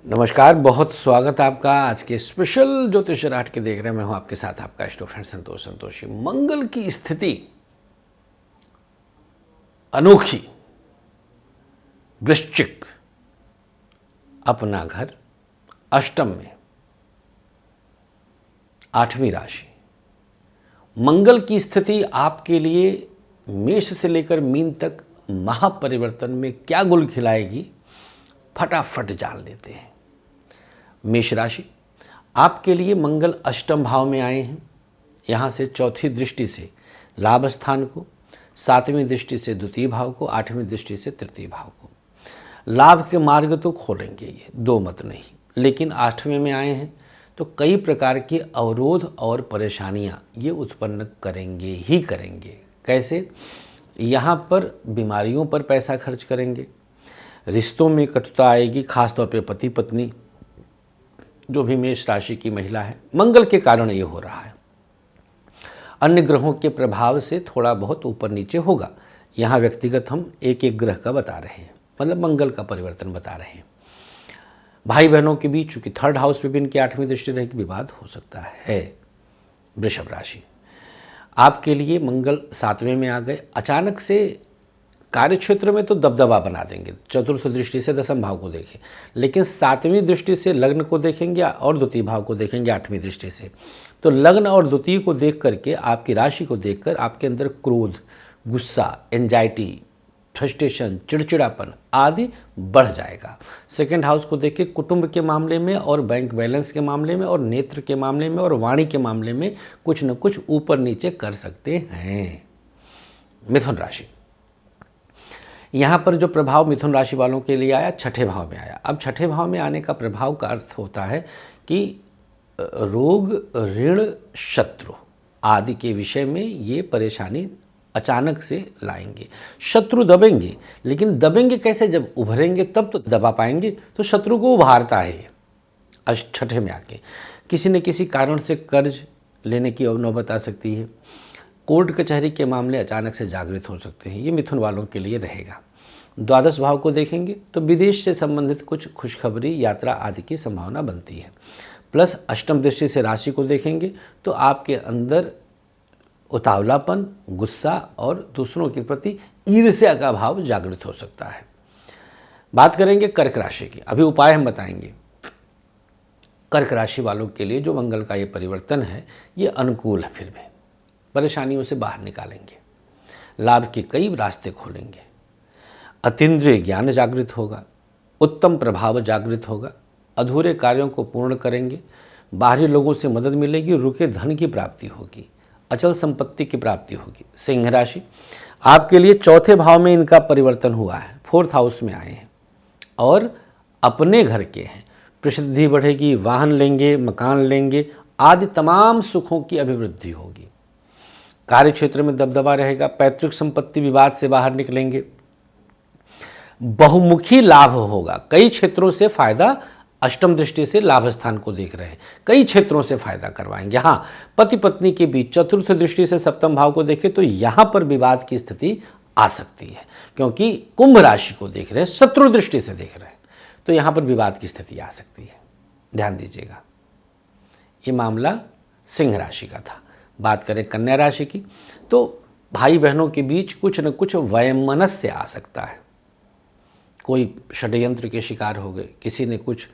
नमस्कार, बहुत स्वागत है आपका आज के स्पेशल ज्योतिष राट के देख रहे हैं। मैं हूं आपके साथ आपका स्टूडेंट संतोषी। मंगल की स्थिति अनोखी। वृश्चिक अपना घर अष्टम में, आठवीं राशि। मंगल की स्थिति आपके लिए मेष से लेकर मीन तक महापरिवर्तन में क्या गुल खिलाएगी, फटाफट जान लेते हैं। मेष राशि, आपके लिए मंगल अष्टम भाव में आए हैं। यहाँ से चौथी दृष्टि से लाभ स्थान को, सातवीं दृष्टि से द्वितीय भाव को, आठवीं दृष्टि से तृतीय भाव को। लाभ के मार्ग तो खोलेंगे, ये दो मत नहीं, लेकिन आठवें में आए हैं तो कई प्रकार के अवरोध और परेशानियाँ ये उत्पन्न करेंगे ही करेंगे। कैसे? यहाँ पर बीमारियों पर पैसा खर्च करेंगे, रिश्तों में कटुता आएगी, खासतौर पे पति पत्नी, जो भी मेष राशि की महिला है, मंगल के कारण ये हो रहा है। अन्य ग्रहों के प्रभाव से थोड़ा बहुत ऊपर नीचे होगा। यहाँ व्यक्तिगत हम एक एक ग्रह का बता रहे हैं, मतलब मंगल का परिवर्तन बता रहे हैं। भाई बहनों के बीच चूंकि थर्ड हाउस में भी इनकी आठवीं दृष्टि रहेगी, विवाद हो सकता है। वृषभ राशि, आपके लिए मंगल सातवें में आ गए। अचानक से कार्य क्षेत्र में तो दबदबा बना देंगे, चतुर्थ दृष्टि से दसम भाव को देखें, लेकिन सातवीं दृष्टि से लग्न को देखेंगे और द्वितीय भाव को देखेंगे आठवीं दृष्टि से। तो लग्न और द्वितीय को देख करके, आपकी राशि को देखकर आपके अंदर क्रोध, गुस्सा, एंजाइटी, फ्रस्ट्रेशन, चिड़चिड़ापन आदि बढ़ जाएगा। सेकेंड हाउस को देख के कुटुंब के मामले में और बैंक बैलेंस के मामले में और नेत्र के मामले में और वाणी के मामले में कुछ न कुछ ऊपर नीचे कर सकते हैं। मिथुन राशि, यहाँ पर जो प्रभाव मिथुन राशि वालों के लिए आया, छठे भाव में आया। अब छठे भाव में आने का प्रभाव का अर्थ होता है कि रोग, ऋण, शत्रु आदि के विषय में ये परेशानी अचानक से लाएंगे। शत्रु दबेंगे, लेकिन दबेंगे कैसे? जब उभरेंगे तब तो दबा पाएंगे। तो शत्रु को उभारता है ये छठे में आके। किसी न किसी कारण से कर्ज लेने की नौबत आ सकती है। कोर्ट कचहरी के मामले अचानक से जागृत हो सकते हैं, ये मिथुन वालों के लिए रहेगा। द्वादश भाव को देखेंगे तो विदेश से संबंधित कुछ खुशखबरी, यात्रा आदि की संभावना बनती है। प्लस अष्टम दृष्टि से राशि को देखेंगे तो आपके अंदर उतावलापन, गुस्सा और दूसरों के प्रति ईर्ष्या का भाव जागृत हो सकता है। बात करेंगे कर्क राशि की, अभी उपाय हम बताएंगे। कर्क राशि वालों के लिए जो मंगल का ये परिवर्तन है, ये अनुकूल है। फिर भी परेशानियों से बाहर निकालेंगे, लाभ के कई रास्ते खोलेंगे, अतीन्द्रिय ज्ञान जागृत होगा, उत्तम प्रभाव जागृत होगा, अधूरे कार्यों को पूर्ण करेंगे, बाहरी लोगों से मदद मिलेगी, रुके धन की प्राप्ति होगी, अचल संपत्ति की प्राप्ति होगी। सिंह राशि, आपके लिए चौथे भाव में इनका परिवर्तन हुआ है, फोर्थ हाउस में आए हैं और अपने घर के हैं। प्रसिद्धि बढ़ेगी, वाहन लेंगे, मकान लेंगे आदि तमाम सुखों की अभिवृद्धि होगी। कार्य क्षेत्र में दबदबा रहेगा, पैतृक संपत्ति विवाद से बाहर निकलेंगे, बहुमुखी लाभ होगा। कई क्षेत्रों से फायदा, अष्टम दृष्टि से लाभ स्थान को देख रहे हैं, कई क्षेत्रों से फायदा करवाएंगे। हाँ, पति पत्नी के बीच चतुर्थ दृष्टि से सप्तम भाव को देखें तो यहां पर विवाद की स्थिति आ सकती है, क्योंकि कुंभ राशि को देख रहे हैं, शत्रु दृष्टि से देख रहे हैं, तो यहां पर विवाद की स्थिति आ सकती है। ध्यान दीजिएगा। ये मामला सिंह राशि का था। बात करें कन्या राशि की, तो भाई बहनों के बीच कुछ न कुछ वैमनस्य आ सकता है। कोई षड्यंत्र के शिकार हो गए, किसी ने कुछ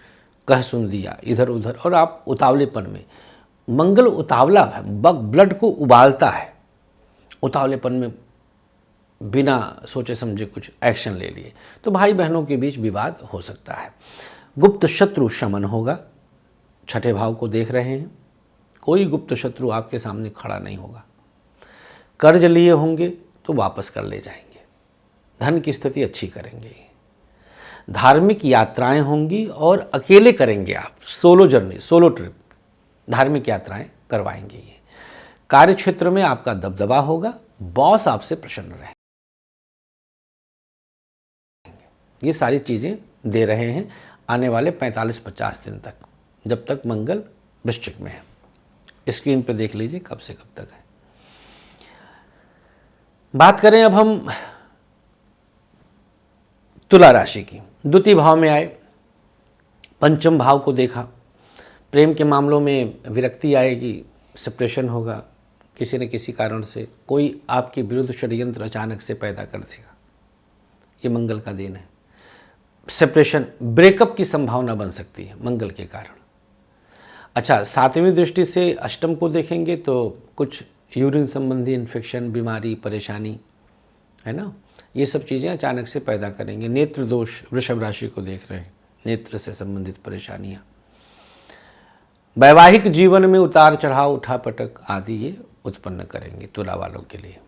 कह सुन दिया इधर उधर, और आप उतावलेपन में, मंगल उतावला है, ब्लड को उबालता है, उतावलेपन में बिना सोचे समझे कुछ एक्शन ले लिए, तो भाई बहनों के बीच विवाद हो सकता है। गुप्त शत्रु शमन होगा, छठे भाव को देख रहे हैं, कोई गुप्त शत्रु आपके सामने खड़ा नहीं होगा। कर्ज लिए होंगे तो वापस कर ले जाएंगे, धन की स्थिति अच्छी करेंगे। धार्मिक यात्राएं होंगी और अकेले करेंगे आप, सोलो जर्नी, सोलो ट्रिप, धार्मिक यात्राएं करवाएंगे। ये कार्य क्षेत्र में आपका दबदबा होगा, बॉस आपसे प्रसन्न रहेंगे। ये सारी चीजें दे रहे हैं आने वाले 45-50 दिन तक, जब तक मंगल वृश्चिक में है। स्क्रीन पे देख लीजिए कब से कब तक है। बात करें अब हम तुला राशि की। द्वितीय भाव में आए, पंचम भाव को देखा, प्रेम के मामलों में विरक्ति आएगी, सेपरेशन होगा, किसी न किसी कारण से कोई आपके विरुद्ध षड्यंत्र अचानक से पैदा कर देगा, ये मंगल का दिन है। सेपरेशन, ब्रेकअप की संभावना बन सकती है मंगल के कारण। अच्छा, 7वीं दृष्टि से अष्टम को देखेंगे तो कुछ यूरिन संबंधी इन्फेक्शन, बीमारी, परेशानी, है ना, ये सब चीज़ें अचानक से पैदा करेंगे। नेत्र दोष, वृषभ राशि को देख रहे हैं, नेत्र से संबंधित परेशानियाँ। वैवाहिक जीवन में उतार चढ़ाव, उठापटक आदि ये उत्पन्न करेंगे तुला वालों के लिए।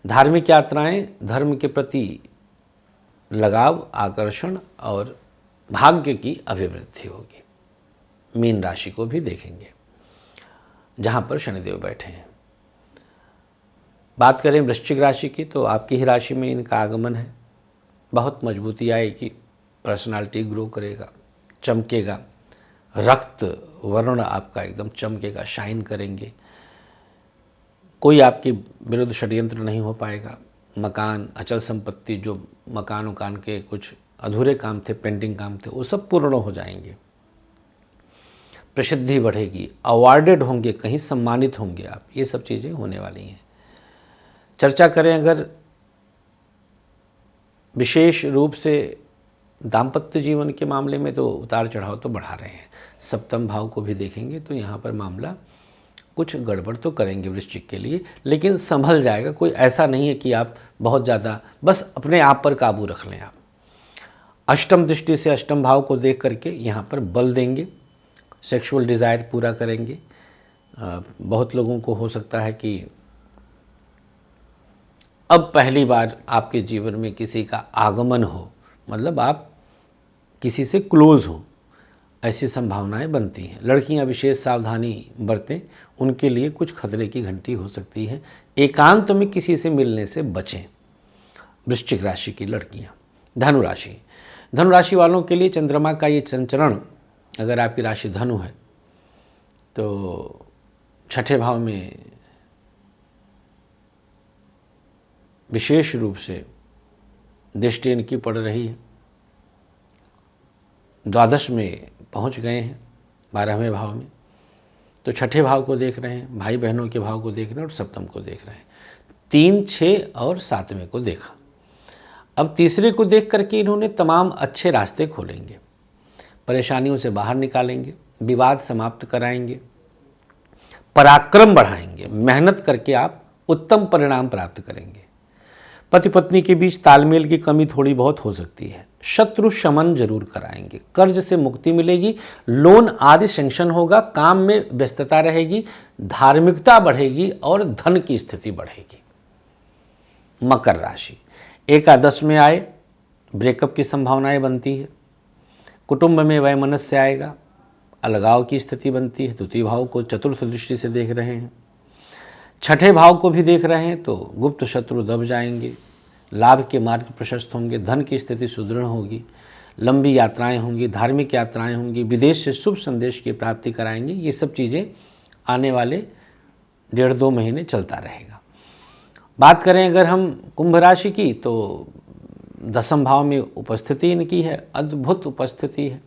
धार्मिक यात्राएं, धर्म के प्रति लगाव, आकर्षण और भाग्य की अभिवृद्धि होगी। मीन राशि को भी देखेंगे जहाँ पर शनिदेव बैठे हैं। बात करें वृश्चिक राशि की तो आपकी ही राशि में इनका आगमन है। बहुत मजबूती आएगी, पर्सनालिटी ग्रो करेगा, चमकेगा, रक्त वर्ण आपका एकदम चमकेगा, शाइन करेंगे। कोई आपके विरुद्ध षड्यंत्र नहीं हो पाएगा। मकान, अचल संपत्ति, जो मकान उकान के कुछ अधूरे काम थे, पेंडिंग काम थे, वो सब पूर्ण हो जाएंगे। प्रसिद्धि बढ़ेगी, अवार्डेड होंगे, कहीं सम्मानित होंगे आप, ये सब चीज़ें होने वाली हैं। चर्चा करें अगर विशेष रूप से दाम्पत्य जीवन के मामले में तो उतार चढ़ाव तो बढ़ा रहे हैं। सप्तम भाव को भी देखेंगे तो यहाँ पर मामला कुछ गड़बड़ तो करेंगे वृश्चिक के लिए, लेकिन संभल जाएगा। कोई ऐसा नहीं है कि आप बहुत ज़्यादा, बस अपने आप पर काबू रख लें आप। अष्टम दृष्टि से अष्टम भाव को देख करके यहाँ पर बल देंगे, सेक्सुअल डिज़ायर पूरा करेंगे। बहुत लोगों को हो सकता है कि अब पहली बार आपके जीवन में किसी का आगमन हो, मतलब आप किसी से क्लोज हो, ऐसी संभावनाएं बनती हैं। लड़कियां विशेष सावधानी बरतें, उनके लिए कुछ खतरे की घंटी हो सकती है। एकांत में किसी से मिलने से बचें। वृश्चिक राशि की लड़कियां। धनुराशि, धनुराशि वालों के लिए चंद्रमा का ये संचरण, अगर आपकी राशि धनु है तो छठे भाव में विशेष रूप से दृष्टि इनकी पड़ रही है। द्वादश में पहुंच गए हैं, 12वें भाव में, तो छठे भाव को देख रहे हैं, भाई बहनों के भाव को देख रहे हैं और सप्तम को देख रहे हैं। 3, 6 और 7वें को देखा। अब तीसरे को देख करके इन्होंने तमाम अच्छे रास्ते खोलेंगे, परेशानियों से बाहर निकालेंगे, विवाद समाप्त कराएंगे, पराक्रम बढ़ाएंगे, मेहनत करके आप उत्तम परिणाम प्राप्त करेंगे। पति पत्नी के बीच तालमेल की कमी थोड़ी बहुत हो सकती है। शत्रु शमन जरूर कराएंगे, कर्ज से मुक्ति मिलेगी, लोन आदि सैंक्शन होगा, काम में व्यस्तता रहेगी, धार्मिकता बढ़ेगी और धन की स्थिति बढ़ेगी। मकर राशि, एकादश में आए, ब्रेकअप की संभावनाएं बनती है। कुटुंब में वैमनस्य आएगा, अलगाव की स्थिति बनती है। द्वितीय भाव को चतुर्थ दृष्टि से देख रहे हैं, छठे भाव को भी देख रहे हैं, तो गुप्त शत्रु दब जाएंगे, लाभ के मार्ग प्रशस्त होंगे, धन की स्थिति सुदृढ़ होगी, लंबी यात्राएं होंगी, धार्मिक यात्राएं होंगी, विदेश से शुभ संदेश की प्राप्ति कराएंगे। ये सब चीज़ें आने वाले 1.5-2 महीने चलता रहेगा। बात करें अगर हम कुंभ राशि की तो दसम भाव में उपस्थिति इनकी है, अद्भुत उपस्थिति है।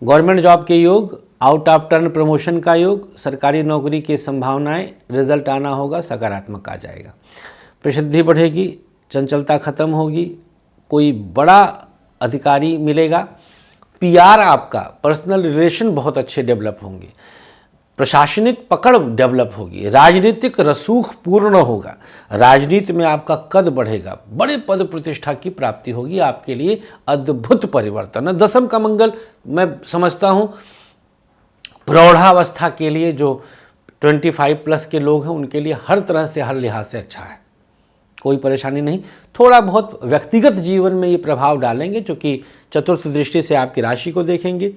गवर्नमेंट जॉब के योग, आउट ऑफ टर्न प्रमोशन का योग, सरकारी नौकरी की संभावनाएं, रिजल्ट आना होगा, सकारात्मक आ जाएगा। प्रसिद्धि बढ़ेगी, चंचलता खत्म होगी, कोई बड़ा अधिकारी मिलेगा, पीआर आपका, पर्सनल रिलेशन बहुत अच्छे डेवलप होंगे, प्रशासनिक पकड़ डेवलप होगी, राजनीतिक रसूख पूर्ण होगा, राजनीति में आपका कद बढ़ेगा, बड़े पद प्रतिष्ठा की प्राप्ति होगी। आपके लिए अद्भुत परिवर्तन है। दसम का मंगल मैं समझता हूँ प्रौढ़ावस्था के लिए, जो 25+ के लोग हैं उनके लिए हर तरह से, हर लिहाज से अच्छा है, कोई परेशानी नहीं। थोड़ा बहुत व्यक्तिगत जीवन में ये प्रभाव डालेंगे, क्योंकि चतुर्थ दृष्टि से आपकी राशि को देखेंगे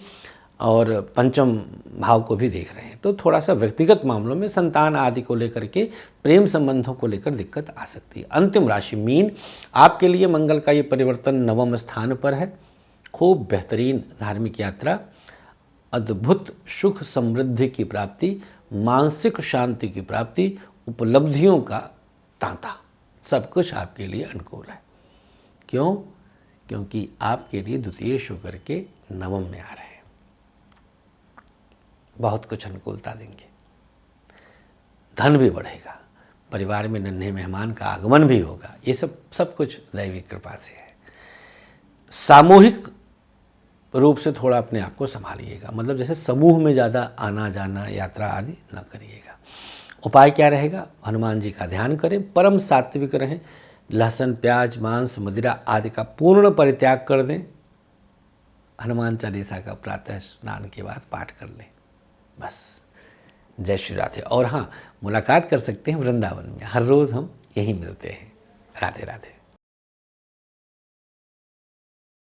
और पंचम भाव को भी देख रहे हैं, तो थोड़ा सा व्यक्तिगत मामलों में, संतान आदि को लेकर के, प्रेम संबंधों को लेकर दिक्कत आ सकती है। अंतिम राशि मीन, आपके लिए मंगल का ये परिवर्तन 9वें स्थान पर है। खूब बेहतरीन धार्मिक यात्रा, अद्भुत सुख समृद्धि की प्राप्ति, मानसिक शांति की प्राप्ति, उपलब्धियों का तांता, सब कुछ आपके लिए अनुकूल है। क्यों? क्योंकि आपके लिए द्वितीय होकर के 9वें में आ रहे हैं। बहुत कुछ अनुकूलता देंगे, धन भी बढ़ेगा, परिवार में नन्हे मेहमान का आगमन भी होगा। ये सब कुछ दैवी कृपा से है। सामूहिक रूप से थोड़ा अपने आप को संभालिएगा, मतलब जैसे समूह में ज़्यादा आना जाना, यात्रा आदि न करिएगा। उपाय क्या रहेगा? हनुमान जी का ध्यान करें, परम सात्विक रहें, लहसुन प्याज मांस मदिरा आदि का पूर्ण परित्याग कर दें, हनुमान चालीसा का प्रातः स्नान के बाद पाठ कर लें, बस। जय श्री राधे। और हाँ, मुलाकात कर सकते हैं वृंदावन में, हर रोज़ हम यहीं मिलते हैं। राधे राधे।